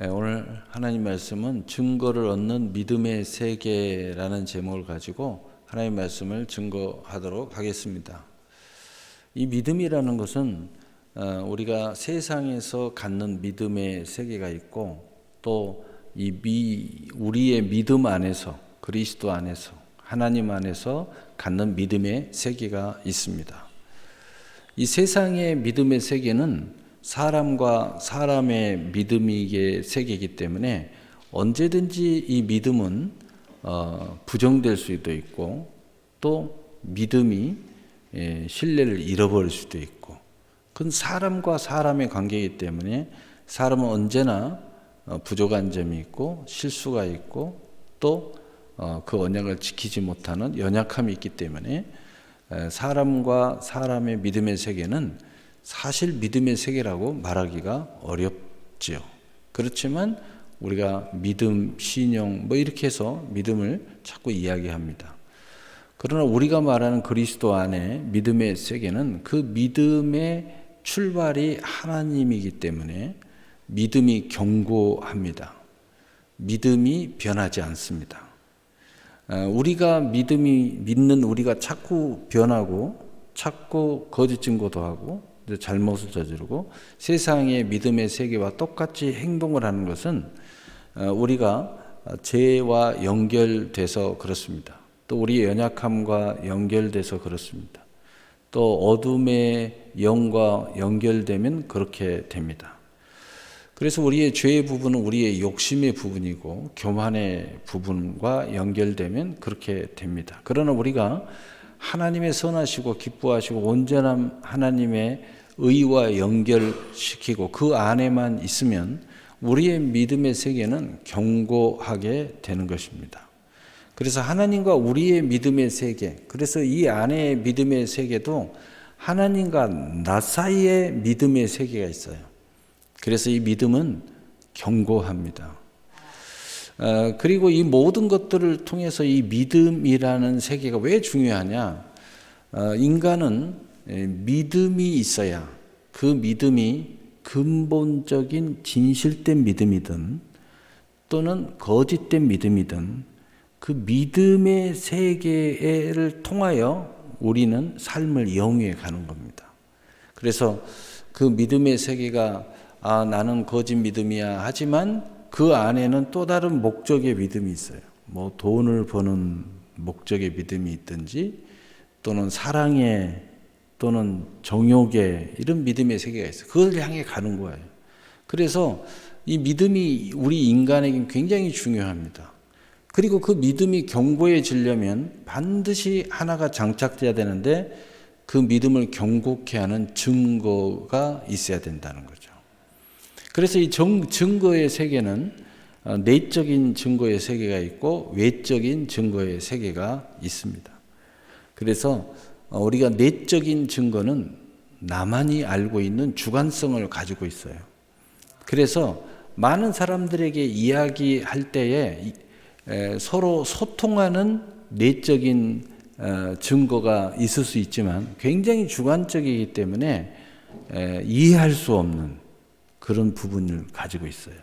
오늘 하나님 말씀은 증거를 얻는 믿음의 세계라는 제목을 가지고 하나님 말씀을 증거하도록 하겠습니다. 이 믿음이라는 것은 우리가 세상에서 갖는 믿음의 세계가 있고 또 우리의 믿음 안에서 그리스도 안에서 하나님 안에서 갖는 믿음의 세계가 있습니다. 이 세상의 믿음의 세계는 사람과 사람의 믿음의 세계이기 때문에 언제든지 이 믿음은 부정될 수도 있고 또 믿음이 신뢰를 잃어버릴 수도 있고, 그건 사람과 사람의 관계이기 때문에 사람은 언제나 부족한 점이 있고 실수가 있고 또 그 언약을 지키지 못하는 연약함이 있기 때문에 사람과 사람의 믿음의 세계는 사실 믿음의 세계라고 말하기가 어렵지요. 그렇지만 우리가 믿음, 신용 이렇게 해서 믿음을 자꾸 이야기합니다. 그러나 우리가 말하는 그리스도 안에 믿음의 세계는 그 믿음의 출발이 하나님이기 때문에 믿음이 견고합니다. 믿음이 변하지 않습니다. 우리가 믿는 우리가 자꾸 변하고 자꾸 거짓 증거도 하고 잘못을 저지르고 세상의 믿음의 세계와 똑같이 행동을 하는 것은 우리가 죄와 연결돼서 그렇습니다. 또 우리의 연약함과 연결돼서 그렇습니다. 또 어둠의 영과 연결되면 그렇게 됩니다. 그래서 우리의 죄의 부분은 우리의 욕심의 부분이고 교만의 부분과 연결되면 그렇게 됩니다. 그러나 우리가 하나님의 선하시고 기뻐하시고 온전한 하나님의 의와 연결시키고 그 안에만 있으면 우리의 믿음의 세계는 견고하게 되는 것입니다. 그래서 하나님과 우리의 믿음의 세계, 그래서 이 안에 믿음의 세계도 하나님과 나 사이의 믿음의 세계가 있어요. 그래서 이 믿음은 견고합니다. 그리고 이 모든 것들을 통해서 이 믿음이라는 세계가 왜 중요하냐? 인간은 믿음이 있어야 그 믿음이 근본적인 진실된 믿음이든 또는 거짓된 믿음이든 그 믿음의 세계를 통하여 우리는 삶을 영위해 가는 겁니다. 그래서 그 믿음의 세계가 나는 거짓 믿음이야 하지만 그 안에는 또 다른 목적의 믿음이 있어요. 돈을 버는 목적의 믿음이 있든지 또는 사랑의 또는 정욕의 이런 믿음의 세계가 있어요. 그걸 향해 가는 거예요. 그래서 이 믿음이 우리 인간에게 굉장히 중요합니다. 그리고 그 믿음이 견고해지려면 반드시 하나가 장착돼야 되는데 그 믿음을 견고케 하는 증거가 있어야 된다는 거죠. 그래서 이 증거의 세계는 내적인 증거의 세계가 있고 외적인 증거의 세계가 있습니다. 그래서 우리가 내적인 증거는 나만이 알고 있는 주관성을 가지고 있어요. 그래서 많은 사람들에게 이야기할 때에 서로 소통하는 내적인 증거가 있을 수 있지만 굉장히 주관적이기 때문에 이해할 수 없는 그런 부분을 가지고 있어요.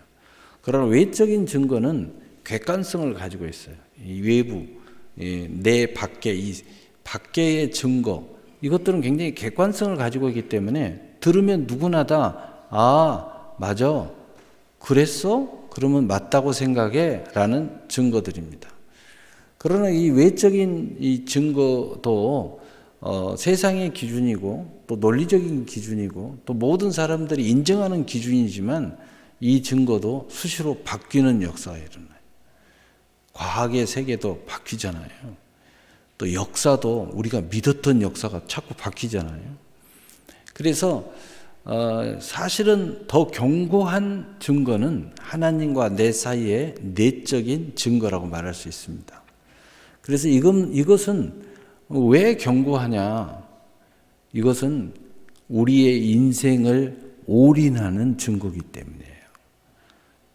그러나 외적인 증거는 객관성을 가지고 있어요. 이 외부, 내 밖에 밖의 증거, 이것들은 굉장히 객관성을 가지고 있기 때문에 들으면 누구나 다 맞아, 그랬어? 그러면 맞다고 생각해 라는 증거들입니다. 그러나 이 외적인 이 증거도 세상의 기준이고 또 논리적인 기준이고 또 모든 사람들이 인정하는 기준이지만 이 증거도 수시로 바뀌는 역사가 일어나요. 과학의 세계도 바뀌잖아요. 또 역사도 우리가 믿었던 역사가 자꾸 바뀌잖아요. 그래서 사실은 더 견고한 증거는 하나님과 내 사이의 내적인 증거라고 말할 수 있습니다. 그래서 이것은 왜 견고하냐? 이것은 우리의 인생을 올인하는 증거이기 때문이에요.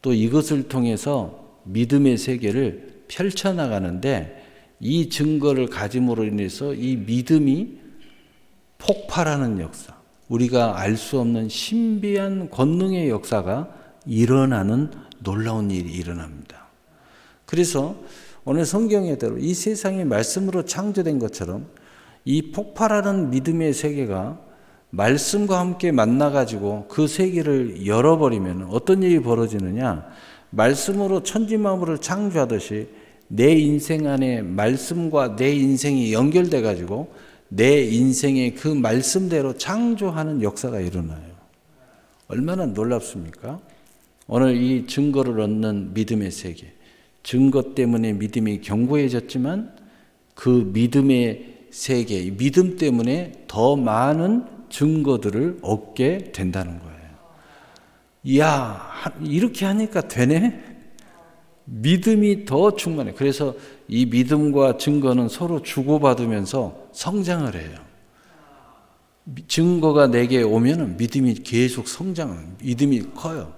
또 이것을 통해서 믿음의 세계를 펼쳐나가는데 이 증거를 가짐으로 인해서 이 믿음이 폭발하는 역사, 우리가 알 수 없는 신비한 권능의 역사가 일어나는 놀라운 일이 일어납니다. 그래서 오늘 성경에대로 이 세상이 말씀으로 창조된 것처럼 이 폭발하는 믿음의 세계가 말씀과 함께 만나가지고 그 세계를 열어버리면 어떤 일이 벌어지느냐? 말씀으로 천지만물을 창조하듯이 내 인생 안에 말씀과 내 인생이 연결돼가지고 내 인생의 그 말씀대로 창조하는 역사가 일어나요. 얼마나 놀랍습니까? 오늘 이 증거를 얻는 믿음의 세계, 증거 때문에 믿음이 견고해졌지만 그 믿음의 세계, 믿음 때문에 더 많은 증거들을 얻게 된다는 거예요. 이야, 이렇게 하니까 되네? 믿음이 더 충만해. 그래서 이 믿음과 증거는 서로 주고받으면서 성장을 해요. 증거가 내게 오면은 믿음이 계속 성장해요. 믿음이 커요.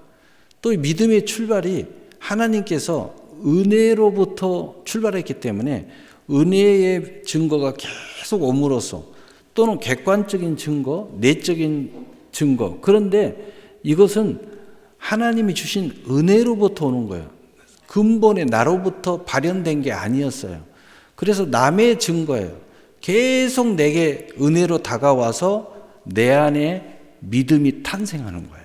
또 이 믿음의 출발이 하나님께서 은혜로부터 출발했기 때문에 은혜의 증거가 계속 옴으로써 또는 객관적인 증거, 내적인 증거. 그런데 이것은 하나님이 주신 은혜로부터 오는 거예요. 근본에 나로부터 발현된 게 아니었어요. 그래서 남의 증거예요. 계속 내게 은혜로 다가와서 내 안에 믿음이 탄생하는 거예요.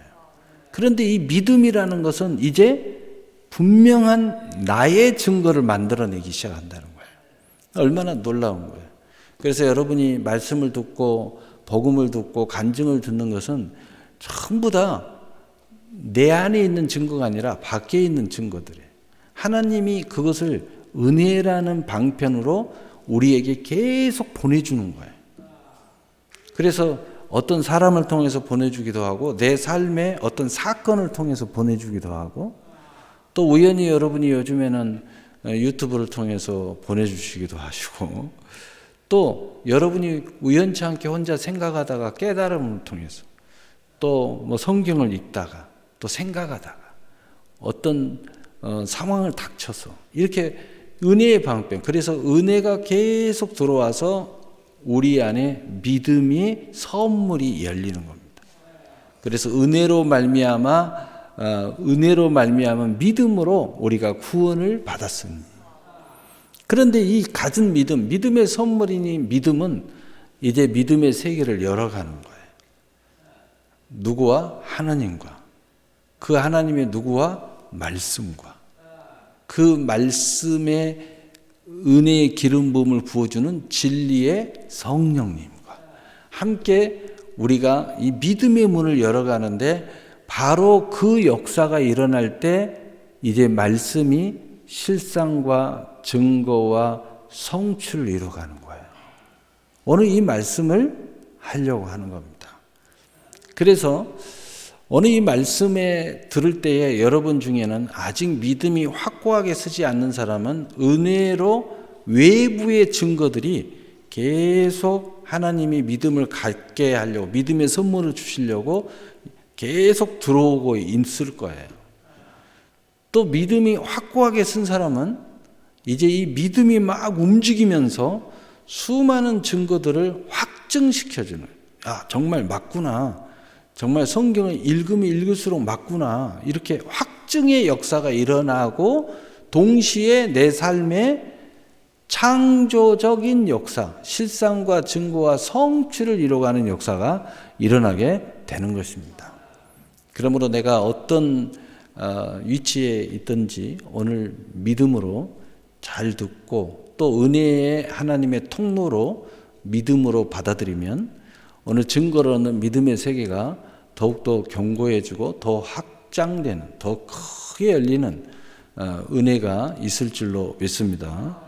그런데 이 믿음이라는 것은 이제 분명한 나의 증거를 만들어내기 시작한다는 거예요. 얼마나 놀라운 거예요. 그래서 여러분이 말씀을 듣고 복음을 듣고 간증을 듣는 것은 전부 다 내 안에 있는 증거가 아니라 밖에 있는 증거들이에요. 하나님이 그것을 은혜라는 방편으로 우리에게 계속 보내주는 거예요. 그래서 어떤 사람을 통해서 보내주기도 하고 내 삶의 어떤 사건을 통해서 보내주기도 하고 또 우연히 여러분이 요즘에는 유튜브를 통해서 보내주시기도 하시고 또 여러분이 우연치 않게 혼자 생각하다가 깨달음을 통해서 또 뭐 성경을 읽다가 또 생각하다가 어떤 상황을 닥쳐서 이렇게 은혜의 방편, 그래서 은혜가 계속 들어와서 우리 안에 믿음이 선물이 열리는 겁니다. 그래서 은혜로 말미암은 믿음으로 우리가 구원을 받았습니다. 그런데 이 가진 믿음의 선물이니 믿음은 이제 믿음의 세계를 열어가는 거예요. 누구와? 하나님과. 그 하나님의 누구와? 말씀과. 그 말씀의 은혜의 기름 부음을 부어주는 진리의 성령님과 함께 우리가 이 믿음의 문을 열어가는데 바로 그 역사가 일어날 때 이제 말씀이 실상과 증거와 성취를 이루어가는 거예요. 오늘 이 말씀을 하려고 하는 겁니다. 그래서 오늘 이 말씀에 들을 때에 여러분 중에는 아직 믿음이 확고하게 서지 않는 사람은 은혜로 외부의 증거들이 계속 하나님이 믿음을 갖게 하려고 믿음의 선물을 주시려고 계속 들어오고 있을 거예요. 또 믿음이 확고하게 쓴 사람은 이제 이 믿음이 막 움직이면서 수많은 증거들을 확증시켜주는, 정말 맞구나. 정말 성경을 읽으면 읽을수록 맞구나. 이렇게 확증의 역사가 일어나고 동시에 내 삶에 창조적인 역사, 실상과 증거와 성취를 이루어가는 역사가 일어나게 되는 것입니다. 그러므로 내가 어떤 위치에 있든지 오늘 믿음으로 잘 듣고 또 은혜의 하나님의 통로로 믿음으로 받아들이면 오늘 증거를 얻는 믿음의 세계가 더욱더 견고해지고 더 확장되는, 더 크게 열리는 은혜가 있을 줄로 믿습니다.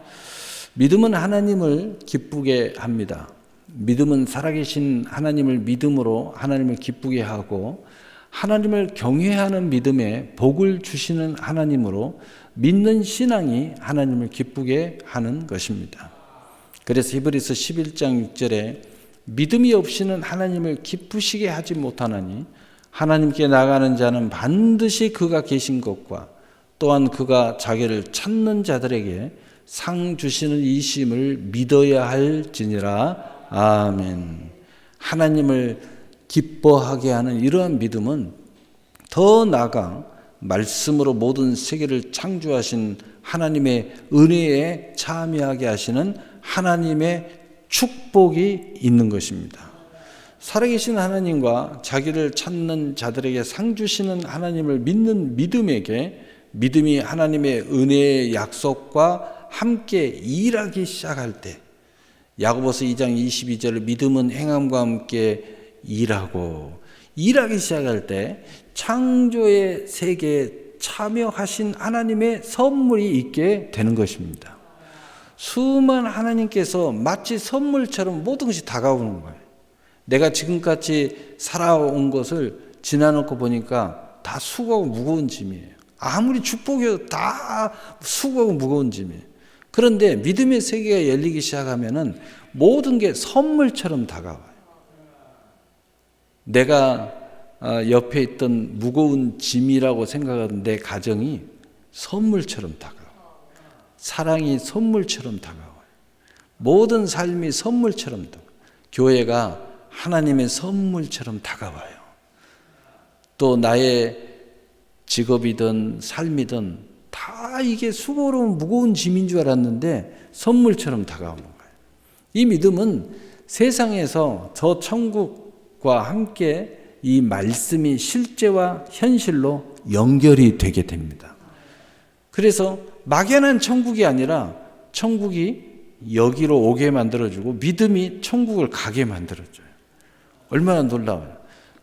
믿음은 하나님을 기쁘게 합니다. 믿음은 살아계신 하나님을 믿음으로 하나님을 기쁘게 하고 하나님을 경외하는 믿음에 복을 주시는 하나님으로 믿는 신앙이 하나님을 기쁘게 하는 것입니다. 그래서 히브리서 11장 6절에 믿음이 없이는 하나님을 기쁘시게 하지 못하나니 하나님께 나가는 자는 반드시 그가 계신 것과 또한 그가 자기를 찾는 자들에게 상 주시는 이심을 믿어야 할지니라. 아멘. 하나님을 기뻐하게 하는 이러한 믿음은 더 나아가 말씀으로 모든 세계를 창조하신 하나님의 은혜에 참여하게 하시는 하나님의 축복이 있는 것입니다. 살아계신 하나님과 자기를 찾는 자들에게 상 주시는 하나님을 믿는 믿음에게 믿음이 하나님의 은혜의 약속과 함께 일하기 시작할 때, 야고보서 2장 22절을 믿음은 행함과 함께 일하기 시작할 때 창조의 세계에 참여하신 하나님의 선물이 있게 되는 것입니다. 수많은 하나님께서 마치 선물처럼 모든 것이 다가오는 거예요. 내가 지금까지 살아온 것을 지나놓고 보니까 다 수고하고 무거운 짐이에요. 아무리 축복이어도 다 수고하고 무거운 짐이에요. 그런데 믿음의 세계가 열리기 시작하면은 모든 게 선물처럼 다가와요. 내가 옆에 있던 무거운 짐이라고 생각하던 내 가정이 선물처럼 다가와요. 사랑이 선물처럼 다가와요. 모든 삶이 선물처럼 다가와요. 교회가 하나님의 선물처럼 다가와요. 또 나의 직업이든 삶이든 다 이게 수고로운 무거운 짐인 줄 알았는데 선물처럼 다가오는 거예요. 이 믿음은 세상에서 저 천국과 함께 이 말씀이 실제와 현실로 연결이 되게 됩니다. 그래서 막연한 천국이 아니라 천국이 여기로 오게 만들어주고 믿음이 천국을 가게 만들어줘요. 얼마나 놀라워요.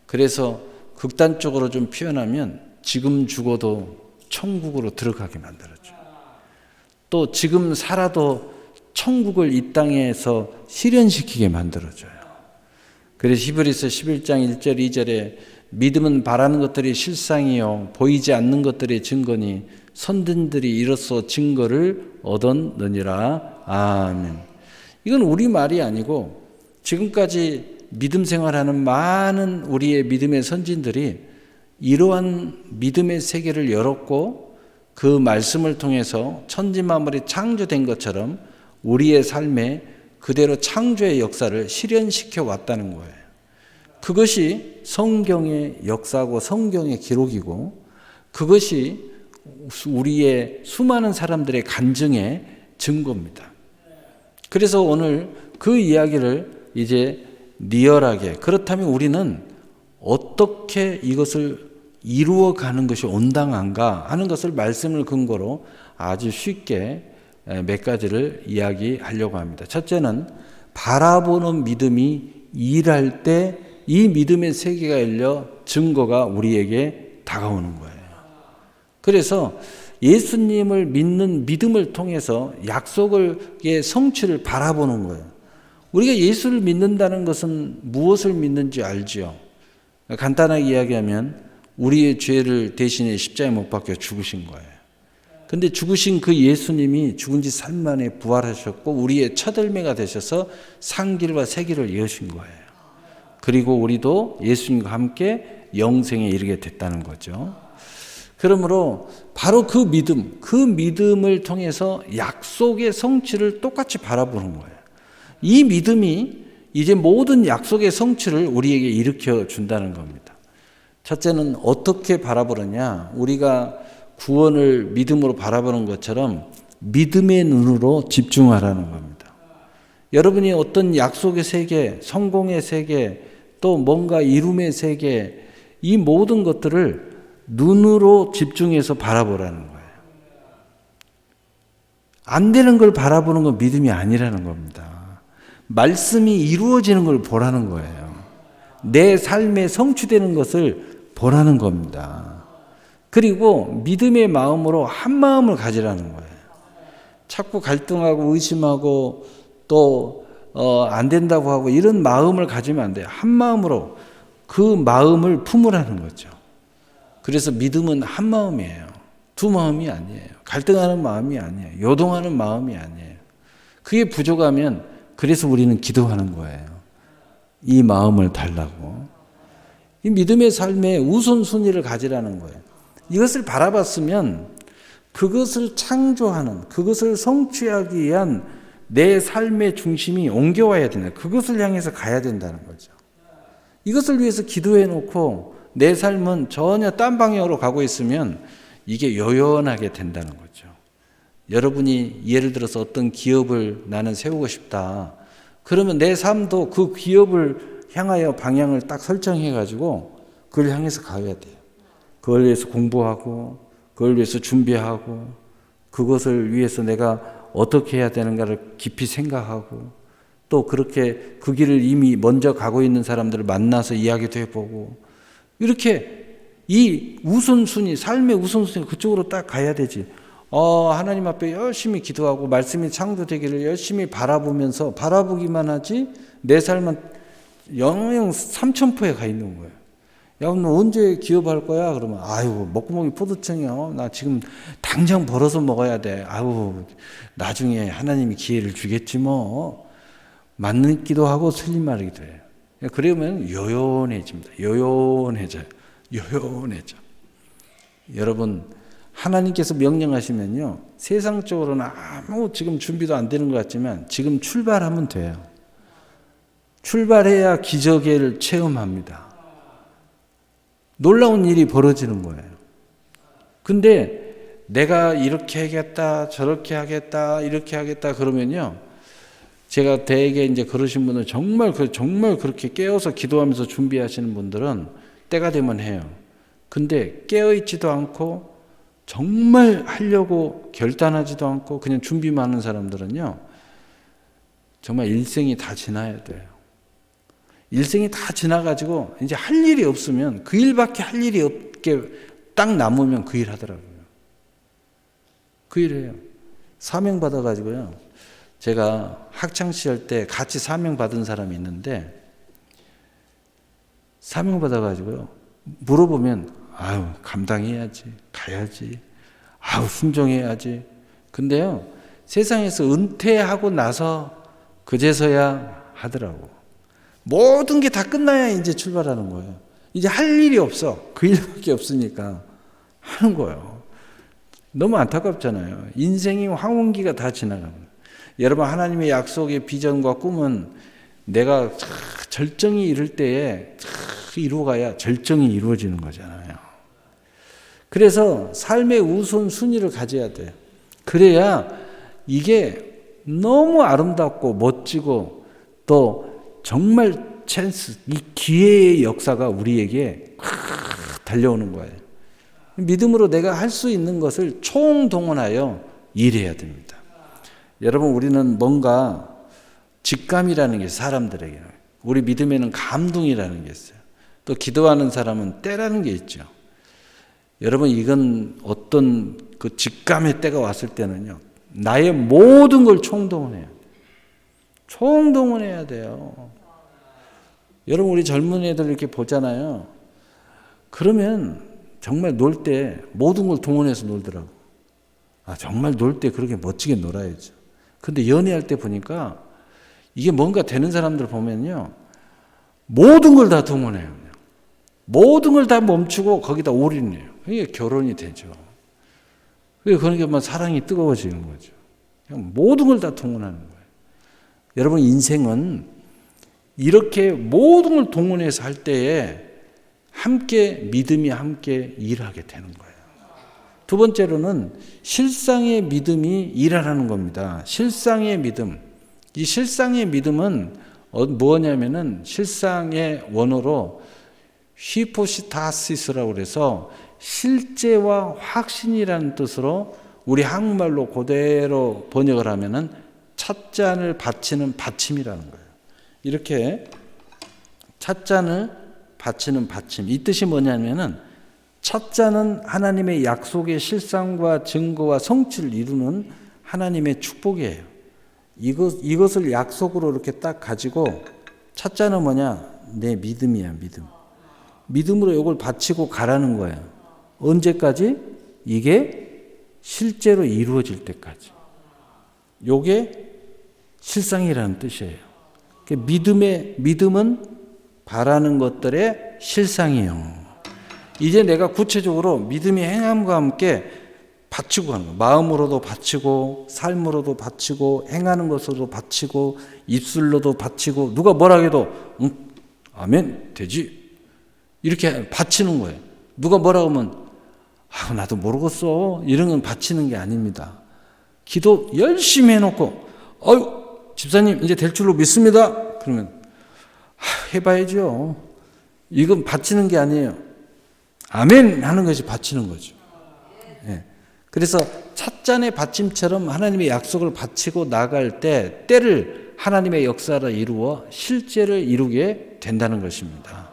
그래서 극단적으로 좀 표현하면 지금 죽어도 천국으로 들어가게 만들어줘요. 또 지금 살아도 천국을 이 땅에서 실현시키게 만들어줘요. 그래서 히브리서 11장 1절 2절에 믿음은 바라는 것들이 실상이요 보이지 않는 것들의 증거니 선진들이 이로써 증거를 얻었느니라. 아멘. 이건 우리 말이 아니고 지금까지 믿음 생활하는 많은 우리의 믿음의 선진들이 이러한 믿음의 세계를 열었고 그 말씀을 통해서 천지만물이 창조된 것처럼 우리의 삶에 그대로 창조의 역사를 실현시켜 왔다는 거예요. 그것이 성경의 역사고 성경의 기록이고 그것이 우리의 수많은 사람들의 간증의 증거입니다. 그래서 오늘 그 이야기를 이제 리얼하게, 그렇다면 우리는 어떻게 이것을 이루어가는 것이 온당한가 하는 것을 말씀을 근거로 아주 쉽게 몇 가지를 이야기하려고 합니다. 첫째는 바라보는 믿음이 일할 때 이 믿음의 세계가 열려 증거가 우리에게 다가오는 거예요. 그래서 예수님을 믿는 믿음을 통해서 약속의 성취를 바라보는 거예요. 우리가 예수를 믿는다는 것은 무엇을 믿는지 알지요. 간단하게 이야기하면 우리의 죄를 대신에 십자가에 못 박혀 죽으신 거예요. 근데 죽으신 그 예수님이 죽은 지 3일 만에 부활하셨고 우리의 첫 열매가 되셔서 상길과 세길을 여신 거예요. 그리고 우리도 예수님과 함께 영생에 이르게 됐다는 거죠. 그러므로 바로 그 믿음을 통해서 약속의 성취를 똑같이 바라보는 거예요. 이 믿음이 이제 모든 약속의 성취를 우리에게 일으켜 준다는 겁니다. 첫째는 어떻게 바라보느냐? 우리가 구원을 믿음으로 바라보는 것처럼 믿음의 눈으로 집중하라는 겁니다. 여러분이 어떤 약속의 세계, 성공의 세계, 또 뭔가 이룸의 세계, 이 모든 것들을 눈으로 집중해서 바라보라는 거예요. 안 되는 걸 바라보는 건 믿음이 아니라는 겁니다. 말씀이 이루어지는 걸 보라는 거예요. 내 삶에 성취되는 것을 보라는 겁니다. 그리고 믿음의 마음으로 한 마음을 가지라는 거예요. 자꾸 갈등하고 의심하고 또 안 된다고 하고 이런 마음을 가지면 안 돼요. 한 마음으로 그 마음을 품으라는 거죠. 그래서 믿음은 한 마음이에요. 두 마음이 아니에요. 갈등하는 마음이 아니에요. 요동하는 마음이 아니에요. 그게 부족하면 그래서 우리는 기도하는 거예요. 이 마음을 달라고. 이 믿음의 삶에 우선순위를 가지라는 거예요. 이것을 바라봤으면 그것을 창조하는, 그것을 성취하기 위한 내 삶의 중심이 옮겨와야 된다. 그것을 향해서 가야 된다는 거죠. 이것을 위해서 기도해 놓고 내 삶은 전혀 딴 방향으로 가고 있으면 이게 요연하게 된다는 거죠. 여러분이 예를 들어서 어떤 기업을 나는 세우고 싶다. 그러면 내 삶도 그 기업을 향하여 방향을 딱 설정해 가지고 그걸 향해서 가야 돼요. 그걸 위해서 공부하고 그걸 위해서 준비하고 그것을 위해서 내가 어떻게 해야 되는가를 깊이 생각하고 또 그렇게 그 길을 이미 먼저 가고 있는 사람들을 만나서 이야기도 해보고 이렇게 이 우선순위, 삶의 우선순위 그쪽으로 딱 가야 되지. 하나님 앞에 열심히 기도하고 말씀이 창조되기를 열심히 바라보면서 바라보기만 하지 내 삶은 영영 삼천포에 가 있는 거예요. 야, 너 언제 기업할 거야? 그러면 아유, 먹구멍이 포도청이야. 나 지금 당장 벌어서 먹어야 돼. 아유, 나중에 하나님이 기회를 주겠지 뭐. 맞기도 하고 틀린 말이기도 해요. 그러면 요연해집니다. 요연해져요. 여러분, 하나님께서 명령하시면요, 세상적으로는 아무 지금 준비도 안 되는 것 같지만 지금 출발하면 돼요. 출발해야 기적을 체험합니다. 놀라운 일이 벌어지는 거예요. 근데 내가 이렇게 하겠다, 저렇게 하겠다, 이렇게 하겠다 그러면요, 제가 대개 이제 그러신 분은 정말 그렇게 깨어서 기도하면서 준비하시는 분들은 때가 되면 해요. 근데 깨어있지도 않고 정말 하려고 결단하지도 않고 그냥 준비만 하는 사람들은요, 정말 일생이 다 지나야 돼요. 일생이 다 지나가지고 이제 할 일이 없으면 그 일밖에 할 일이 없게 딱 남으면 그 일 하더라고요. 그 일 해요. 사명 받아가지고요. 제가 학창시절 때 같이 사명 받은 사람이 있는데 사명 받아가지고요. 물어보면 아유 감당해야지, 가야지, 아유 순종해야지. 근데요 세상에서 은퇴하고 나서 그제서야 하더라고. 모든 게 다 끝나야 이제 출발하는 거예요. 이제 할 일이 없어. 그 일밖에 없으니까 하는 거예요. 너무 안타깝잖아요. 인생이 황혼기가 다 지나가는. 여러분 하나님의 약속의 비전과 꿈은 내가 절정이 이룰 때에 이루어가야 절정이 이루어지는 거잖아요. 그래서 삶의 우선순위를 가져야 돼요. 그래야 이게 너무 아름답고 멋지고 또 정말 찬스, 이 기회의 역사가 우리에게 달려오는 거예요. 믿음으로 내가 할 수 있는 것을 총동원하여 일해야 됩니다. 여러분 우리는 뭔가 직감이라는 게 사람들에게 우리 믿음에는 감동이라는 게 있어요. 또 기도하는 사람은 때라는 게 있죠. 여러분 이건 어떤 그 직감의 때가 왔을 때는요. 나의 모든 걸 총동원해야 돼요. 총동원해야 돼요. 여러분 우리 젊은 애들 이렇게 보잖아요. 그러면 정말 놀 때 모든 걸 동원해서 놀더라고. 정말 놀 때 그렇게 멋지게 놀아야죠. 근데 연애할 때 보니까 이게 뭔가 되는 사람들 보면요. 모든 걸 다 동원해요. 모든 걸 다 멈추고 거기다 올인해요. 그게 결혼이 되죠. 그러니까 사랑이 뜨거워지는 거죠. 그냥 모든 걸 다 동원하는 거예요. 여러분 인생은 이렇게 모든 걸 동원해서 할 때에 함께 믿음이 함께 일하게 되는 거예요. 두 번째로는 실상의 믿음이 일하라는 겁니다. 실상의 믿음. 이 실상의 믿음은 뭐냐면은 실상의 원어로 히포시타시스라고 그래서 실제와 확신이라는 뜻으로 우리 한국말로 그대로 번역을 하면은 찻잔을 바치는 받침이라는 거예요. 이렇게 찻잔을 바치는 받침. 이 뜻이 뭐냐면은 찻잔은 하나님의 약속의 실상과 증거와 성취를 이루는 하나님의 축복이에요. 이것을 약속으로 이렇게 딱 가지고 찻잔은 뭐냐? 내 믿음이야, 믿음. 믿음으로 이걸 바치고 가라는 거예요. 언제까지? 이게 실제로 이루어질 때까지. 이게 실상이라는 뜻이에요. 믿음은 바라는 것들의 실상이에요. 이제 내가 구체적으로 믿음의 행함과 함께 바치고 가는 거예요. 마음으로도 바치고 삶으로도 바치고 행하는 것으로도 바치고 입술로도 바치고 누가 뭐라 해도 아멘 되지. 이렇게 바치는 거예요. 누가 뭐라고 하면 나도 모르겠어. 이런 건 바치는 게 아닙니다. 기도 열심히 해놓고 집사님 이제 될 줄로 믿습니다. 그러면 해봐야죠. 이건 바치는 게 아니에요. 아멘 하는 것이 바치는 거죠. 예. 그래서 찻잔의 받침처럼 하나님의 약속을 바치고 나갈 때 때를 하나님의 역사로 이루어 실제를 이루게 된다는 것입니다.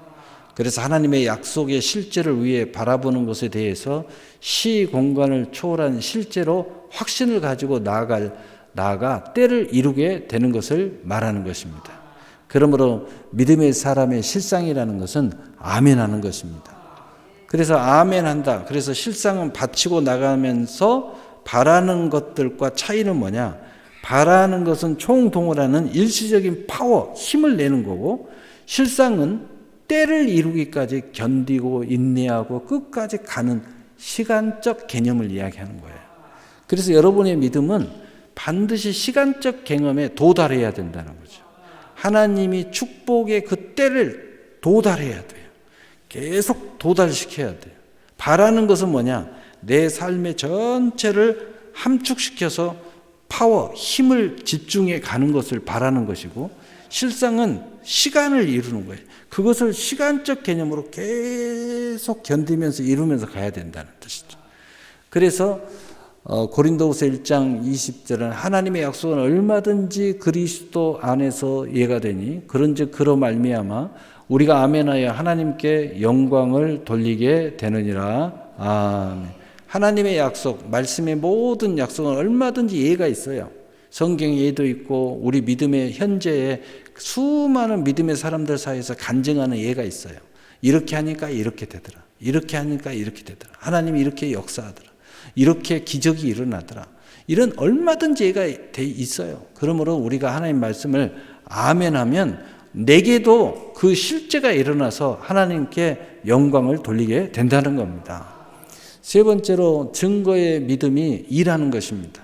그래서 하나님의 약속의 실제를 위해 바라보는 것에 대해서 시 공간을 초월한 실제로 확신을 가지고 나아가 때를 이루게 되는 것을 말하는 것입니다. 그러므로 믿음의 사람의 실상이라는 것은 아멘하는 것입니다. 그래서 아멘한다. 그래서 실상은 바치고 나가면서 바라는 것들과 차이는 뭐냐? 바라는 것은 총동원하는 일시적인 파워, 힘을 내는 거고, 실상은 때를 이루기까지 견디고 인내하고 끝까지 가는 시간적 개념을 이야기하는 거예요. 그래서 여러분의 믿음은 반드시 시간적 개념에 도달해야 된다는 거죠. 하나님이 축복의 그 때를 도달해야 돼요. 계속 도달시켜야 돼요. 바라는 것은 뭐냐? 내 삶의 전체를 함축시켜서 파워, 힘을 집중해 가는 것을 바라는 것이고, 실상은 시간을 이루는 거예요. 그것을 시간적 개념으로 계속 견디면서 이루면서 가야 된다는 뜻이죠. 그래서 고린도후서 1장 20절은 하나님의 약속은 얼마든지 그리스도 안에서 이해가 되니 그런즉 그로 말미암아 우리가 아멘하여 하나님께 영광을 돌리게 되느니라. 아멘. 하나님의 약속, 말씀의 모든 약속은 얼마든지 이해가 있어요. 성경에 예도 있고 우리 믿음의 현재에 수많은 믿음의 사람들 사이에서 간증하는 예가 있어요. 이렇게 하니까 이렇게 되더라. 이렇게 하니까 이렇게 되더라. 하나님이 이렇게 역사하더라. 이렇게 기적이 일어나더라. 이런 얼마든지 예가 돼 있어요. 그러므로 우리가 하나님 말씀을 아멘하면 내게도 그 실제가 일어나서 하나님께 영광을 돌리게 된다는 겁니다. 세 번째로 증거의 믿음이 일하는 것입니다.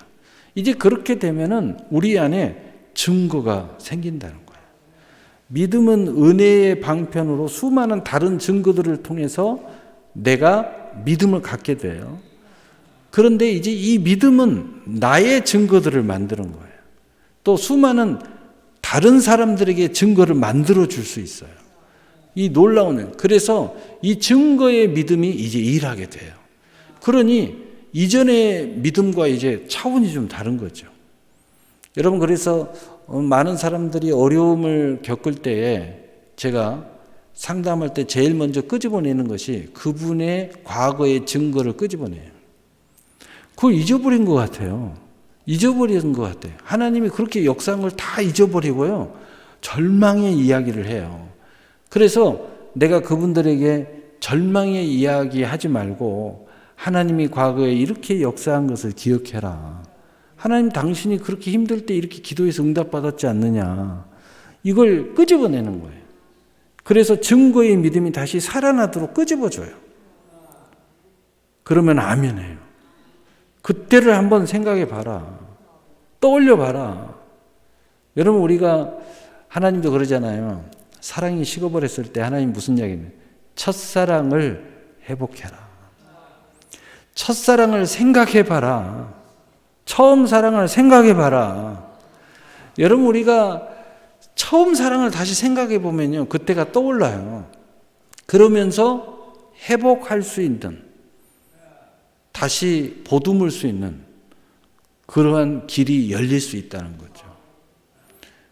이제 그렇게 되면은 우리 안에 증거가 생긴다는 거예요. 믿음은 은혜의 방편으로 수많은 다른 증거들을 통해서 내가 믿음을 갖게 돼요. 그런데 이제 이 믿음은 나의 증거들을 만드는 거예요. 또 수많은 다른 사람들에게 증거를 만들어 줄 수 있어요. 이 놀라운, 그래서 이 증거의 믿음이 이제 일하게 돼요. 그러니 이전의 믿음과 이제 차원이 좀 다른 거죠. 여러분, 그래서 많은 사람들이 어려움을 겪을 때에 제가 상담할 때 제일 먼저 끄집어내는 것이 그분의 과거의 증거를 끄집어내요. 그걸 잊어버린 것 같아요. 잊어버린 것 같아요. 하나님이 그렇게 역사한 걸 다 잊어버리고요. 절망의 이야기를 해요. 그래서 내가 그분들에게 절망의 이야기 하지 말고 하나님이 과거에 이렇게 역사한 것을 기억해라. 하나님 당신이 그렇게 힘들 때 이렇게 기도해서 응답받았지 않느냐. 이걸 끄집어내는 거예요. 그래서 증거의 믿음이 다시 살아나도록 끄집어줘요. 그러면 아멘해요. 그때를 한번 생각해 봐라. 떠올려 봐라. 여러분, 우리가 하나님도 그러잖아요. 사랑이 식어버렸을 때 하나님 무슨 이야기냐? 첫사랑을 회복해라. 첫사랑을 생각해 봐라. 처음 사랑을 생각해 봐라. 여러분, 우리가 처음 사랑을 다시 생각해 보면요, 그때가 떠올라요. 그러면서 회복할 수 있는, 다시 보듬을 수 있는 그러한 길이 열릴 수 있다는 거죠.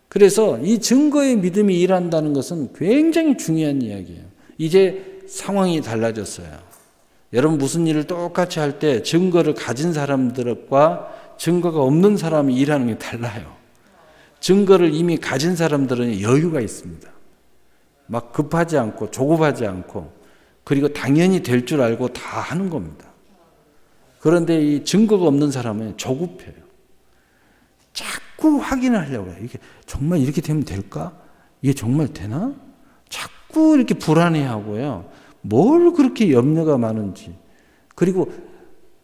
그래서 이 증거의 믿음이 일한다는 것은 굉장히 중요한 이야기예요. 이제 상황이 달라졌어요. 여러분, 무슨 일을 똑같이 할 때 증거를 가진 사람들과 증거가 없는 사람이 일하는 게 달라요. 증거를 이미 가진 사람들은 여유가 있습니다. 막 급하지 않고 조급하지 않고, 그리고 당연히 될 줄 알고 다 하는 겁니다. 그런데 이 증거가 없는 사람은 조급해요. 자꾸 확인을 하려고 해요. 이게 정말 이렇게 되면 될까? 이게 정말 되나? 자꾸 이렇게 불안해하고요. 뭘 그렇게 염려가 많은지. 그리고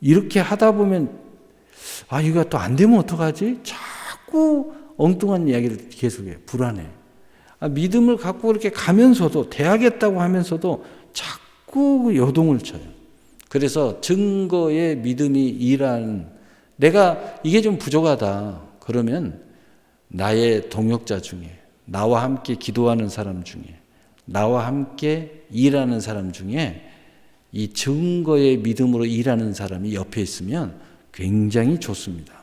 이렇게 하다 보면 이거 또 안 되면 어떡하지? 자꾸 엉뚱한 이야기를 계속해요. 불안해. 믿음을 갖고 이렇게 가면서도, 돼야겠다고 하면서도 자꾸 요동을 쳐요. 그래서 증거의 믿음이 일하는, 내가 이게 좀 부족하다 그러면 나의 동역자 중에, 나와 함께 기도하는 사람 중에, 나와 함께 일하는 사람 중에 이 증거의 믿음으로 일하는 사람이 옆에 있으면 굉장히 좋습니다.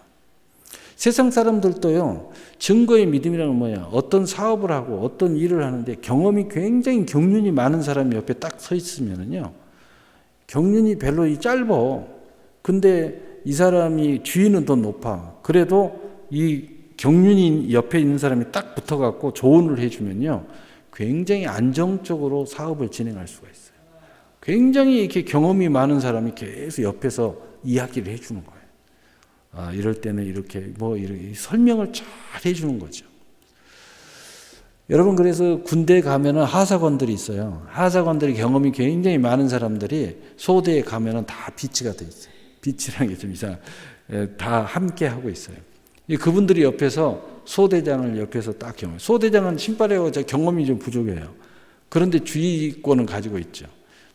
세상 사람들도요, 증거의 믿음이라는 뭐야? 어떤 사업을 하고 어떤 일을 하는데 경험이 굉장히 경륜이 많은 사람이 옆에 딱 서 있으면은요, 경륜이 별로 짧어. 근데 이 사람이 지위는 더 높아. 그래도 이 경륜이 옆에 있는 사람이 딱 붙어갖고 조언을 해주면요, 굉장히 안정적으로 사업을 진행할 수가 있어요. 굉장히 이렇게 경험이 많은 사람이 계속 옆에서 이야기를 해주는 거예요. 아, 이럴 때는 이렇게 이렇게 설명을 잘 해주는 거죠. 여러분, 그래서 군대 가면은 하사관들이 있어요. 하사관들이 경험이 굉장히 많은 사람들이 소대에 가면은 다 비치가 돼 있어요. 비치라는 게 좀 이상, 다 함께 하고 있어요. 그분들이 옆에서 소대장을 옆에서 딱 경험. 소대장은 신발에 경험이 좀 부족해요. 그런데 주의권은 가지고 있죠.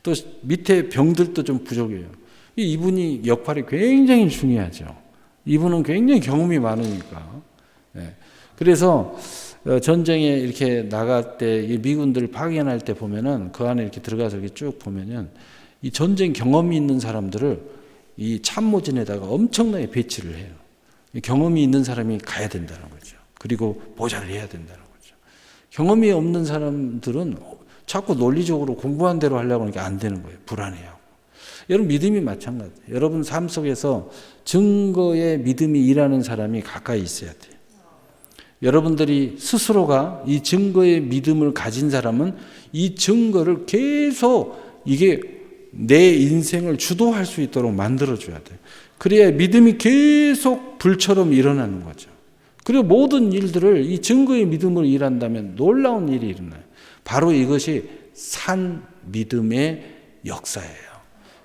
또 밑에 병들도 좀 부족해요. 이분이 역할이 굉장히 중요하죠. 이분은 굉장히 경험이 많으니까. 그래서 전쟁에 이렇게 나갈 때 미군들 파견할 때 보면은 그 안에 이렇게 들어가서 이렇게 쭉 보면은 이 전쟁 경험이 있는 사람들을 이 참모진에다가 엄청나게 배치를 해요. 경험이 있는 사람이 가야 된다는 거죠. 그리고 보좌를 해야 된다는 거죠. 경험이 없는 사람들은 자꾸 논리적으로 공부한 대로 하려고 하니까 안 되는 거예요. 불안해하고. 여러분, 믿음이 마찬가지예요. 여러분 삶 속에서 증거의 믿음이 일하는 사람이 가까이 있어야 돼요. 여러분들이 스스로가 이 증거의 믿음을 가진 사람은 이 증거를 계속 이게 내 인생을 주도할 수 있도록 만들어줘야 돼요. 그래야 믿음이 계속 불처럼 일어나는 거죠. 그리고 모든 일들을 이 증거의 믿음으로 일한다면 놀라운 일이 일어나요. 바로 이것이 산 믿음의 역사예요.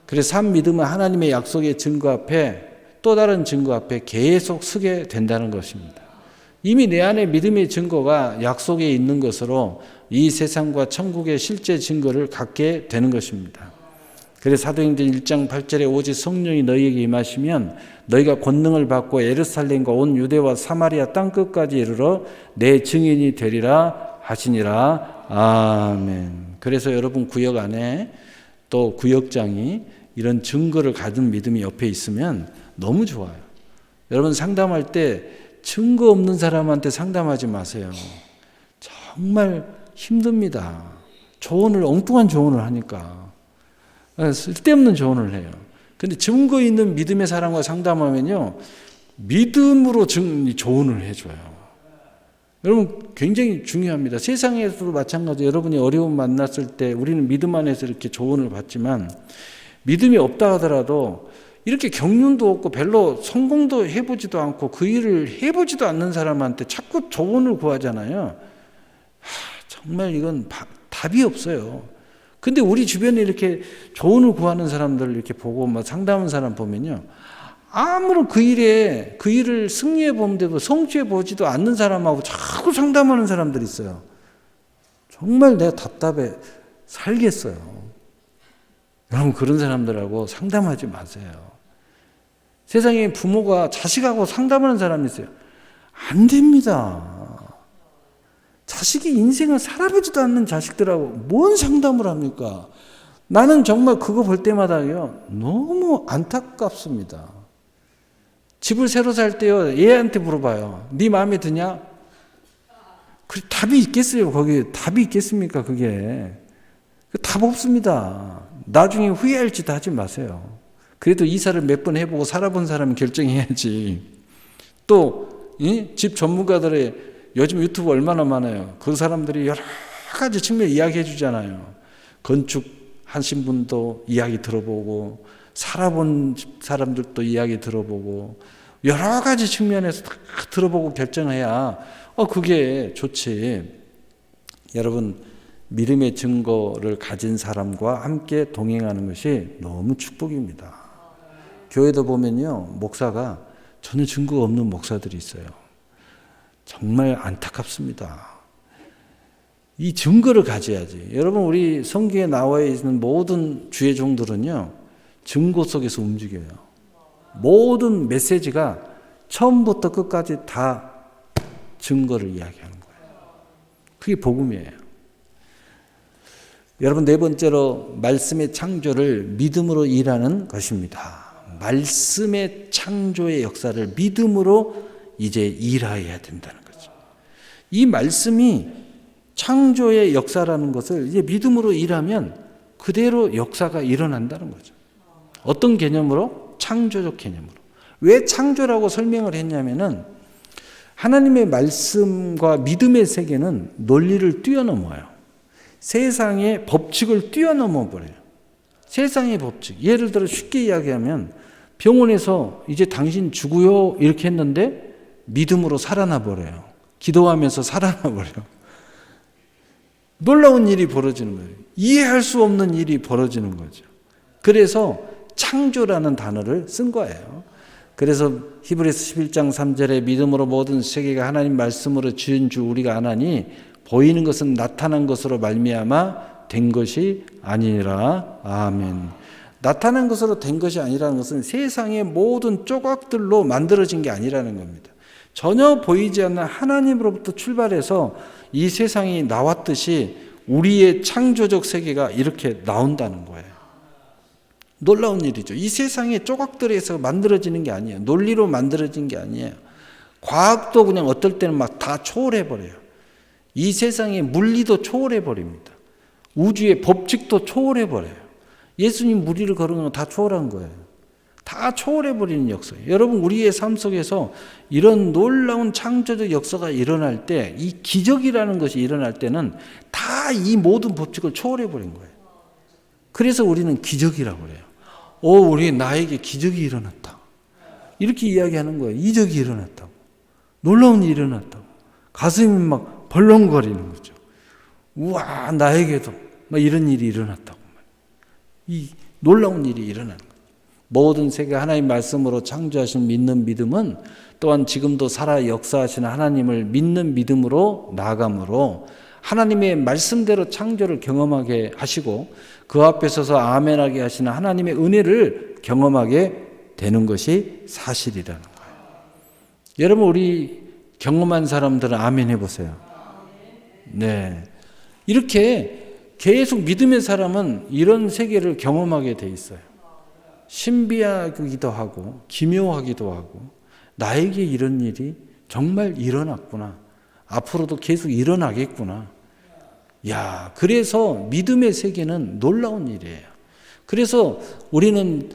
그래서 산 믿음은 하나님의 약속의 증거 앞에, 또 다른 증거 앞에 계속 서게 된다는 것입니다. 이미 내 안에 믿음의 증거가 약속에 있는 것으로 이 세상과 천국의 실제 증거를 갖게 되는 것입니다. 그래서 사도행전 1장 8절에 오직 성령이 너희에게 임하시면 너희가 권능을 받고 예루살렘과 온 유대와 사마리아 땅끝까지 이르러 내 증인이 되리라 하시니라. 아멘. 그래서 여러분 구역 안에 또 구역장이 이런 증거를 가진 믿음이 옆에 있으면 너무 좋아요. 여러분 상담할 때 증거 없는 사람한테 상담하지 마세요. 정말 힘듭니다. 엉뚱한 조언을 하니까. 쓸데없는 조언을 해요. 근데 증거 있는 믿음의 사람과 상담하면요, 믿음으로 조언을 해줘요. 여러분 굉장히 중요합니다. 세상에서도 마찬가지. 여러분이 어려움 만났을 때 우리는 믿음 안에서 이렇게 조언을 받지만, 믿음이 없다 하더라도 이렇게 경륜도 없고 별로 성공도 해보지도 않고 그 일을 해보지도 않는 사람한테 자꾸 조언을 구하잖아요. 정말 이건 답이 없어요. 근데 우리 주변에 이렇게 조언을 구하는 사람들을 이렇게 보고 상담하는 사람 보면요, 아무런 그 일을 승리해 보는데도 성취해 보지도 않는 사람하고 자꾸 상담하는 사람들이 있어요. 정말 내가 답답해 살겠어요. 여러분 그런 사람들하고 상담하지 마세요. 세상에 부모가 자식하고 상담하는 사람이 있어요. 안 됩니다. 자식이 인생을 살아보지도 않는 자식들하고 뭔 상담을 합니까? 나는 정말 그거 볼 때마다요, 너무 안타깝습니다. 집을 새로 살 때요, 얘한테 물어봐요. 네 마음에 드냐? 답이 있겠어요? 거기 답이 있겠습니까? 그게 답 없습니다. 나중에 후회할 짓 하지 마세요. 그래도 이사를 몇 번 해보고 살아본 사람은 결정해야지. 또 집 전문가들의 요즘 유튜브 얼마나 많아요. 그 사람들이 여러 가지 측면 이야기해 주잖아요. 건축하신 분도 이야기 들어보고, 살아본 사람들도 이야기 들어보고, 여러 가지 측면에서 다 들어보고 결정해야 그게 좋지. 여러분 믿음의 증거를 가진 사람과 함께 동행하는 것이 너무 축복입니다. 교회도 보면요, 목사가 전혀 증거가 없는 목사들이 있어요. 정말 안타깝습니다. 이 증거를 가져야지. 여러분, 우리 성경에 나와 있는 모든 주의 종들은요, 증거 속에서 움직여요. 모든 메시지가 처음부터 끝까지 다 증거를 이야기하는 거예요. 그게 복음이에요. 여러분, 네 번째로 말씀의 창조를 믿음으로 일하는 것입니다. 말씀의 창조의 역사를 믿음으로 이제 일하여야 된다는 거죠. 이 말씀이 창조의 역사라는 것을 이제 믿음으로 일하면 그대로 역사가 일어난다는 거죠. 어떤 개념으로? 창조적 개념으로. 왜 창조라고 설명을 했냐면은 하나님의 말씀과 믿음의 세계는 논리를 뛰어넘어요. 세상의 법칙을 뛰어넘어 버려요. 세상의 법칙. 예를 들어 쉽게 이야기하면 병원에서 이제 당신 죽어요 이렇게 했는데 믿음으로 살아나 버려요. 기도하면서 살아나 버려요. 놀라운 일이 벌어지는 거예요. 이해할 수 없는 일이 벌어지는 거죠. 그래서 창조라는 단어를 쓴 거예요. 그래서 히브리서 11장 3절에 믿음으로 모든 세계가 하나님 말씀으로 지은 줄 우리가 아나니 보이는 것은 나타난 것으로 말미암아 된 것이 아니라. 아멘. 나타난 것으로 된 것이 아니라는 것은 세상의 모든 조각들로 만들어진 게 아니라는 겁니다. 전혀 보이지 않는 하나님으로부터 출발해서 이 세상이 나왔듯이 우리의 창조적 세계가 이렇게 나온다는 거예요. 놀라운 일이죠. 이 세상의 조각들에서 만들어지는 게 아니에요. 논리로 만들어진 게 아니에요. 과학도 그냥 어떨 때는 막 다 초월해버려요. 이 세상의 물리도 초월해버립니다. 우주의 법칙도 초월해버려요. 예수님 무리를 걸은 건 다 초월한 거예요. 다 초월해버리는 역사예요. 여러분, 우리의 삶 속에서 이런 놀라운 창조적 역사가 일어날 때, 이 기적이라는 것이 일어날 때는 다 이 모든 법칙을 초월해버린 거예요. 그래서 우리는 기적이라고 그래요. 우리 나에게 기적이 일어났다. 이렇게 이야기하는 거예요. 이적이 일어났다고. 놀라운 일이 일어났다고. 가슴이 막 벌렁거리는 거죠. 우와, 나에게도 막 이런 일이 일어났다고. 이 놀라운 일이 일어나는 거예요. 모든 세계 하나님 말씀으로 창조하신 믿는 믿음은 또한 지금도 살아 역사하시는 하나님을 믿는 믿음으로 나아감으로 하나님의 말씀대로 창조를 경험하게 하시고 그 앞에 서서 아멘하게 하시는 하나님의 은혜를 경험하게 되는 것이 사실이라는 거예요. 여러분, 우리 경험한 사람들은 아멘 해보세요. 네. 이렇게 계속 믿음의 사람은 이런 세계를 경험하게 돼 있어요. 신비하기도 하고 기묘하기도 하고 나에게 이런 일이 정말 일어났구나. 앞으로도 계속 일어나겠구나. 야, 그래서 믿음의 세계는 놀라운 일이에요. 그래서 우리는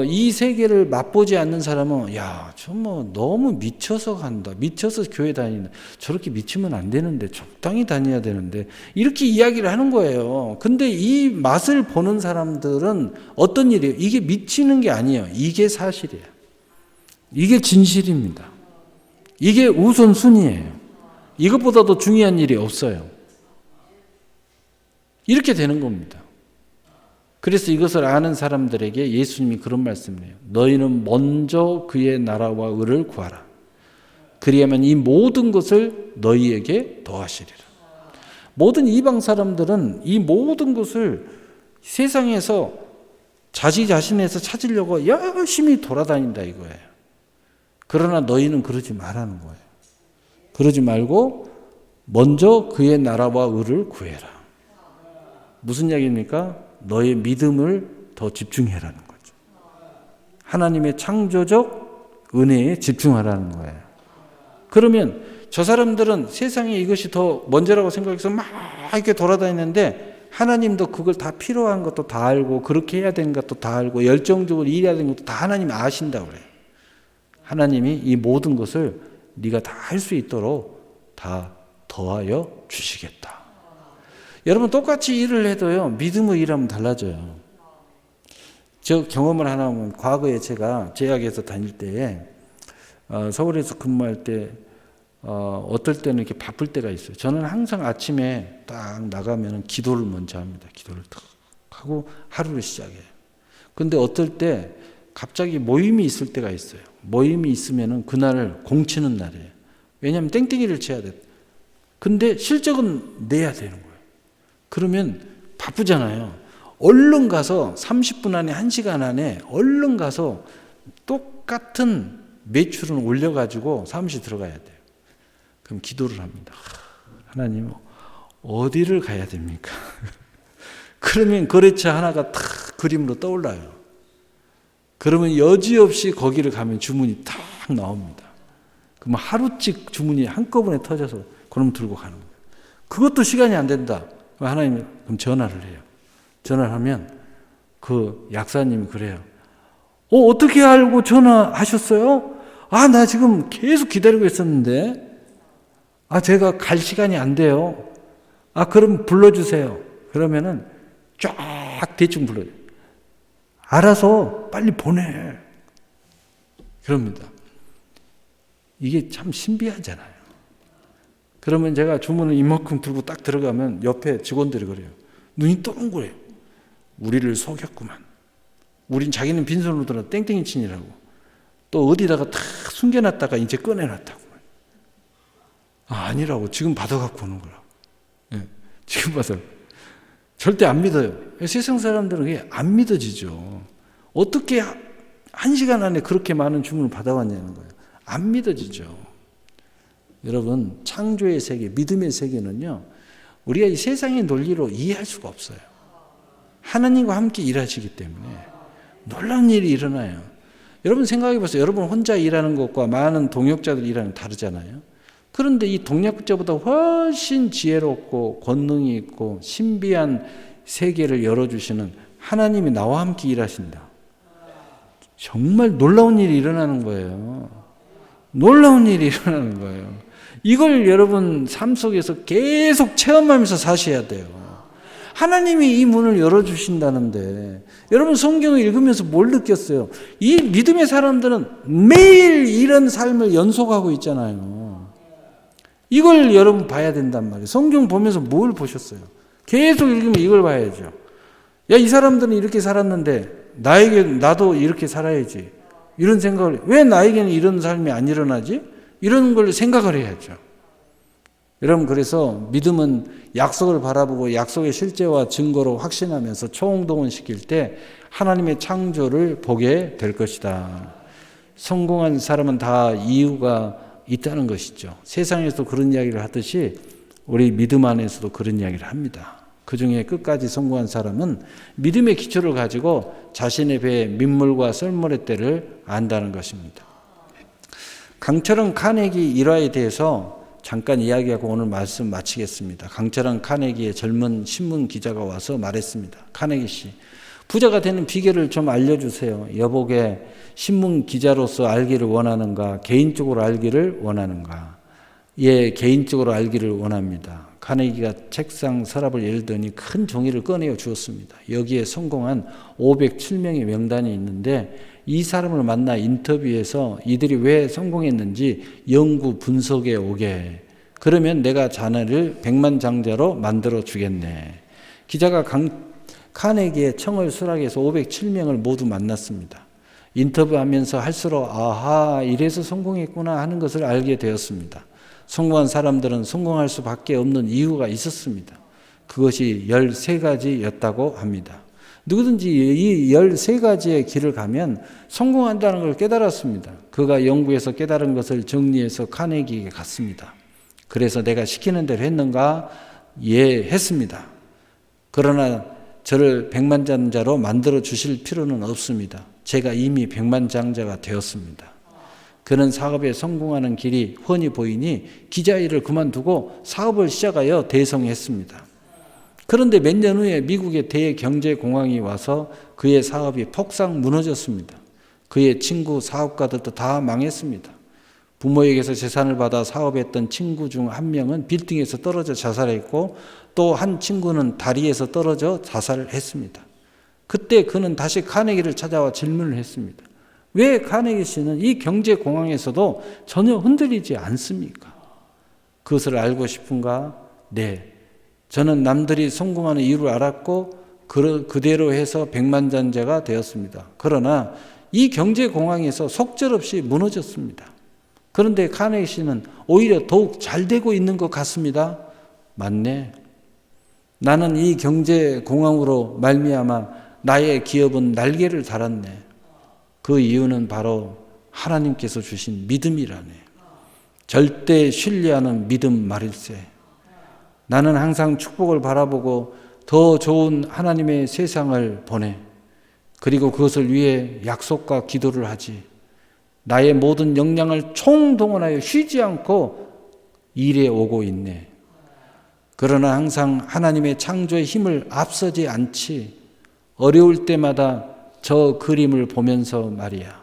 이 세계를 맛보지 않는 사람은 야, 저 뭐 너무 미쳐서 간다. 미쳐서 교회 다닌다. 저렇게 미치면 안 되는데 적당히 다녀야 되는데 이렇게 이야기를 하는 거예요. 근데 이 맛을 보는 사람들은 어떤 일이에요? 이게 미치는 게 아니에요. 이게 사실이에요. 이게 진실입니다. 이게 우선순위예요. 이것보다도 중요한 일이 없어요. 이렇게 되는 겁니다. 그래서 이것을 아는 사람들에게 예수님이 그런 말씀을 해요. 너희는 먼저 그의 나라와 의를 구하라. 그리하면 이 모든 것을 너희에게 더하시리라. 모든 이방 사람들은 이 모든 것을 세상에서 자기 자신에서 찾으려고 열심히 돌아다닌다 이거예요. 그러나 너희는 그러지 말라는 거예요. 그러지 말고 먼저 그의 나라와 의를 구해라. 무슨 이야기입니까? 너의 믿음을 더 집중해라는 거죠. 하나님의 창조적 은혜에 집중하라는 거예요. 그러면 저 사람들은 세상에 이것이 더 먼저라고 생각해서 막 이렇게 돌아다니는데 하나님도 그걸 다 필요한 것도 다 알고 그렇게 해야 되는 것도 다 알고 열정적으로 일해야 되는 것도 다 하나님이 아신다고 그래요. 하나님이 이 모든 것을 네가 다 할 수 있도록 다 더하여 주시겠다. 여러분, 똑같이 일을 해도요, 믿음의 일하면 달라져요. 저 경험을 하나 하면, 과거에 제가 제약에서 다닐 때에, 서울에서 근무할 때, 어떨 때는 이렇게 바쁠 때가 있어요. 저는 항상 아침에 딱 나가면 기도를 먼저 합니다. 기도를 딱 하고 하루를 시작해요. 근데 어떨 때 갑자기 모임이 있을 때가 있어요. 모임이 있으면은 그날을 공치는 날이에요. 왜냐하면 땡땡이를 쳐야 돼. 근데 실적은 내야 되는 거예요. 그러면 바쁘잖아요. 얼른 가서 30분 안에 1시간 안에 얼른 가서 똑같은 매출은 올려가지고 사무실 들어가야 돼요. 그럼 기도를 합니다. 하나님 어디를 가야 됩니까? 그러면 거래처 하나가 탁 그림으로 떠올라요. 그러면 여지없이 거기를 가면 주문이 탁 나옵니다. 그럼 하루씩 주문이 한꺼번에 터져서 그럼 들고 가는 거예요. 그것도 시간이 안 된다. 그럼 하나님 그럼 전화를 해요. 전화를 하면 그 약사님이 그래요. 어떻게 알고 전화하셨어요? 나 지금 계속 기다리고 있었는데 제가 갈 시간이 안 돼요. 그럼 불러주세요. 그러면은 쫙 대충 불러요. 알아서 빨리 보내. 그럽니다. 이게 참 신비하잖아요. 그러면 제가 주문을 이만큼 들고 딱 들어가면 옆에 직원들이 그래요. 눈이 동그래요. 우리를 속였구만. 우린 자기는 빈손으로 들어 땡땡이 친이라고. 또 어디다가 탁 숨겨놨다가 이제 꺼내놨다고. 아니라고. 지금 받아갖고 오는 거라고. 예, 지금 받아. 절대 안 믿어요. 세상 사람들은 그게 안 믿어지죠. 어떻게 1시간 안에 그렇게 많은 주문을 받아왔냐는 거예요. 안 믿어지죠. 여러분, 창조의 세계, 믿음의 세계는요, 우리가 이 세상의 논리로 이해할 수가 없어요. 하나님과 함께 일하시기 때문에 놀라운 일이 일어나요. 여러분 생각해 보세요. 여러분 혼자 일하는 것과 많은 동역자들 일하는 거 다르잖아요. 그런데 이 동역자보다 훨씬 지혜롭고 권능이 있고 신비한 세계를 열어주시는 하나님이 나와 함께 일하신다. 정말 놀라운 일이 일어나는 거예요. 놀라운 일이 일어나는 거예요. 이걸 여러분 삶 속에서 계속 체험하면서 사셔야 돼요. 하나님이 이 문을 열어주신다는데 여러분 성경을 읽으면서 뭘 느꼈어요? 이 믿음의 사람들은 매일 이런 삶을 연속하고 있잖아요. 이걸 여러분 봐야 된단 말이에요. 성경 보면서 뭘 보셨어요? 계속 읽으면 이걸 봐야죠. 이 사람들은 이렇게 살았는데 나도 이렇게 살아야지. 이런 생각을, 왜 나에게는 이런 삶이 안 일어나지? 이런 걸 생각을 해야죠. 여러분, 그래서 믿음은 약속을 바라보고 약속의 실제와 증거로 확신하면서 총동원시킬 때 하나님의 창조를 보게 될 것이다. 성공한 사람은 다 이유가 있다는 것이죠. 세상에서도 그런 이야기를 하듯이 우리 믿음 안에서도 그런 이야기를 합니다. 그 중에 끝까지 성공한 사람은 믿음의 기초를 가지고 자신의 배에 민물과 썰물의 때를 안다는 것입니다. 강철은 카네기 일화에 대해서 잠깐 이야기하고 오늘 말씀 마치겠습니다. 강철은 카네기의 젊은 신문 기자가 와서 말했습니다. 카네기 씨, 부자가 되는 비결을 좀 알려주세요. 여보게 신문 기자로서 알기를 원하는가? 개인적으로 알기를 원하는가? 예, 개인적으로 알기를 원합니다. 카네기가 책상 서랍을 열더니 큰 종이를 꺼내어 주었습니다. 여기에 성공한 507명의 명단이 있는데 이 사람을 만나 인터뷰해서 이들이 왜 성공했는지 연구 분석해 오게. 그러면 내가 자네를 백만장자로 만들어 주겠네. 기자가 카네기의 청을 수락해서 507명을 모두 만났습니다. 인터뷰하면서 할수록 아하, 이래서 성공했구나 하는 것을 알게 되었습니다. 성공한 사람들은 성공할 수밖에 없는 이유가 있었습니다. 그것이 13가지였다고 합니다. 누구든지 이 13가지의 길을 가면 성공한다는 걸 깨달았습니다. 그가 연구해서 깨달은 것을 정리해서 카네기에게 갔습니다. 그래서 내가 시키는 대로 했는가? 예, 했습니다. 그러나 저를 백만장자로 만들어 주실 필요는 없습니다. 제가 이미 백만장자가 되었습니다. 그는 사업에 성공하는 길이 훤히 보이니 기자 일을 그만두고 사업을 시작하여 대성했습니다. 그런데 몇 년 후에 미국의 대경제공황이 와서 그의 사업이 폭삭 무너졌습니다. 그의 친구 사업가들도 다 망했습니다. 부모에게서 재산을 받아 사업했던 친구 중 한 명은 빌딩에서 떨어져 자살했고 또 한 친구는 다리에서 떨어져 자살을 했습니다. 그때 그는 다시 카네기를 찾아와 질문을 했습니다. 왜 카네기 씨는 이 경제공황에서도 전혀 흔들리지 않습니까? 그것을 알고 싶은가? 네. 저는 남들이 성공하는 이유를 알았고 그대로 해서 백만장자가 되었습니다. 그러나 이 경제공황에서 속절없이 무너졌습니다. 그런데 카네기 씨는 오히려 더욱 잘 되고 있는 것 같습니다. 맞네. 나는 이 경제공황으로 말미암아 나의 기업은 날개를 달았네. 그 이유는 바로 하나님께서 주신 믿음이라네. 절대 신뢰하는 믿음 말일세. 나는 항상 축복을 바라보고 더 좋은 하나님의 세상을 보내. 그리고 그것을 위해 약속과 기도를 하지. 나의 모든 역량을 총동원하여 쉬지 않고 일해 오고 있네. 그러나 항상 하나님의 창조의 힘을 앞서지 않지. 어려울 때마다 저 그림을 보면서 말이야.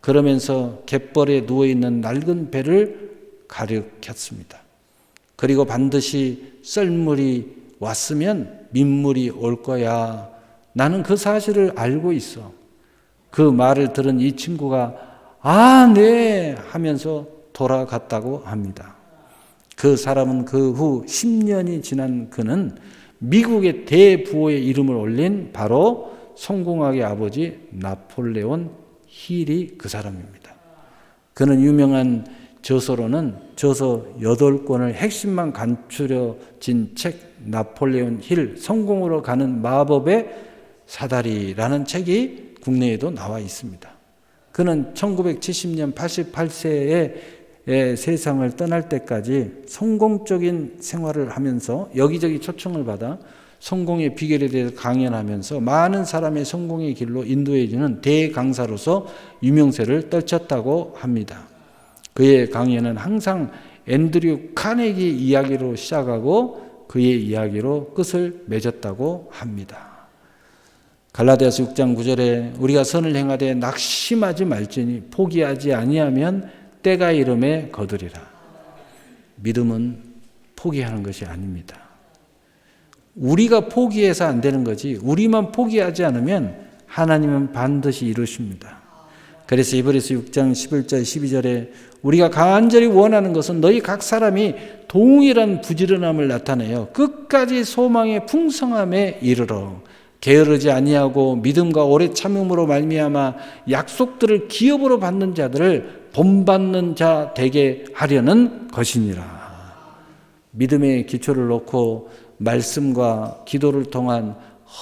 그러면서 갯벌에 누워있는 낡은 배를 가리켰습니다. 그리고 반드시 썰물이 왔으면 민물이 올 거야. 나는 그 사실을 알고 있어. 그 말을 들은 이 친구가 아, 네 하면서 돌아갔다고 합니다. 그 사람은 그 후 10년이 지난 그는 미국의 대부호의 이름을 올린 바로 성공학의 아버지 나폴레온 힐이 그 사람입니다. 그는 유명한 저서로는 저서 8권을 핵심만 간추려진 책 나폴레온 힐 성공으로 가는 마법의 사다리라는 책이 국내에도 나와 있습니다. 그는 1970년 88세에 세상을 떠날 때까지 성공적인 생활을 하면서 여기저기 초청을 받아 성공의 비결에 대해서 강연하면서 많은 사람의 성공의 길로 인도해주는 대강사로서 유명세를 떨쳤다고 합니다. 그의 강연은 항상 앤드류 카네기 이야기로 시작하고 그의 이야기로 끝을 맺었다고 합니다. 갈라디아서 6장 9절에 우리가 선을 행하되 낙심하지 말지니 포기하지 아니하면 때가 이름에 거두리라. 믿음은 포기하는 것이 아닙니다. 우리가 포기해서 안 되는 거지 우리만 포기하지 않으면 하나님은 반드시 이루십니다. 그래서 히브리서 6장 11절 12절에 우리가 간절히 원하는 것은 너희 각 사람이 동일한 부지런함을 나타내어 끝까지 소망의 풍성함에 이르러 게으르지 아니하고 믿음과 오래 참음으로 말미암아 약속들을 기업으로 받는 자들을 본받는 자 되게 하려는 것이니라. 믿음의 기초를 놓고 말씀과 기도를 통한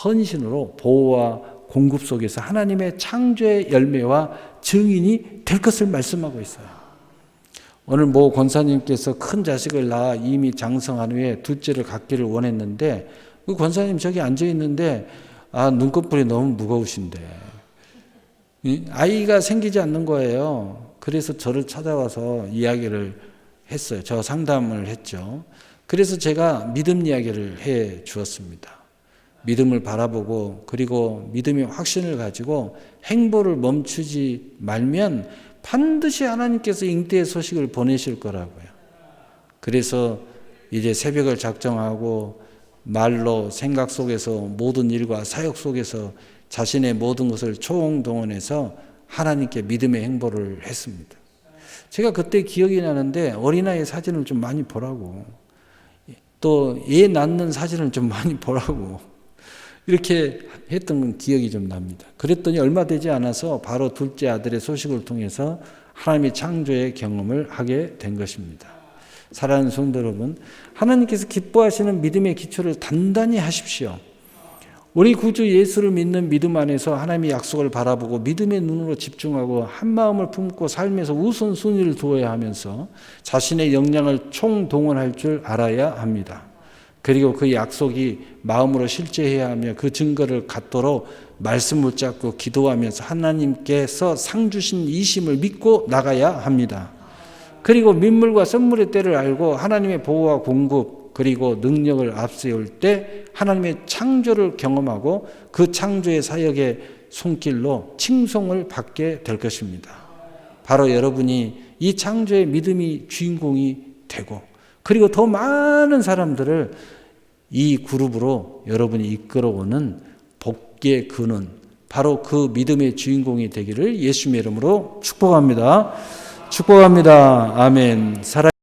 헌신으로 보호와 공급 속에서 하나님의 창조의 열매와 증인이 될 것을 말씀하고 있어요. 오늘 모 권사님께서 큰 자식을 낳아 이미 장성한 후에 둘째를 갖기를 원했는데 그 권사님 저기 앉아 있는데 눈꺼풀이 너무 무거우신데 아이가 생기지 않는 거예요. 그래서 저를 찾아와서 이야기를 했어요. 저 상담을 했죠. 그래서 제가 믿음 이야기를 해 주었습니다. 믿음을 바라보고 그리고 믿음의 확신을 가지고 행보를 멈추지 말면 반드시 하나님께서 잉태의 소식을 보내실 거라고요. 그래서 이제 새벽을 작정하고 말로 생각 속에서 모든 일과 사역 속에서 자신의 모든 것을 총동원해서 하나님께 믿음의 행보를 했습니다. 제가 그때 기억이 나는데 어린아이 사진을 좀 많이 보라고 또 애 낳는 사진을 좀 많이 보라고 이렇게 했던 기억이 좀 납니다. 그랬더니 얼마 되지 않아서 바로 둘째 아들의 소식을 통해서 하나님의 창조의 경험을 하게 된 것입니다. 사랑하는 성도 여러분, 하나님께서 기뻐하시는 믿음의 기초를 단단히 하십시오. 우리 구주 예수를 믿는 믿음 안에서 하나님의 약속을 바라보고 믿음의 눈으로 집중하고 한 마음을 품고 삶에서 우선순위를 두어야 하면서 자신의 역량을 총동원할 줄 알아야 합니다. 그리고 그 약속이 마음으로 실제해야 하며 그 증거를 갖도록 말씀 붙잡고 기도하면서 하나님께서 상 주신 이심을 믿고 나가야 합니다. 그리고 민물과 썰물의 때를 알고 하나님의 보호와 공급 그리고 능력을 앞세울 때 하나님의 창조를 경험하고 그 창조의 사역의 손길로 칭송을 받게 될 것입니다. 바로 여러분이 이 창조의 믿음이 주인공이 되고 그리고 더 많은 사람들을 이 그룹으로 여러분이 이끌어오는 복의 근원 바로 그 믿음의 주인공이 되기를 예수님의 이름으로 축복합니다. 축복합니다. 아멘.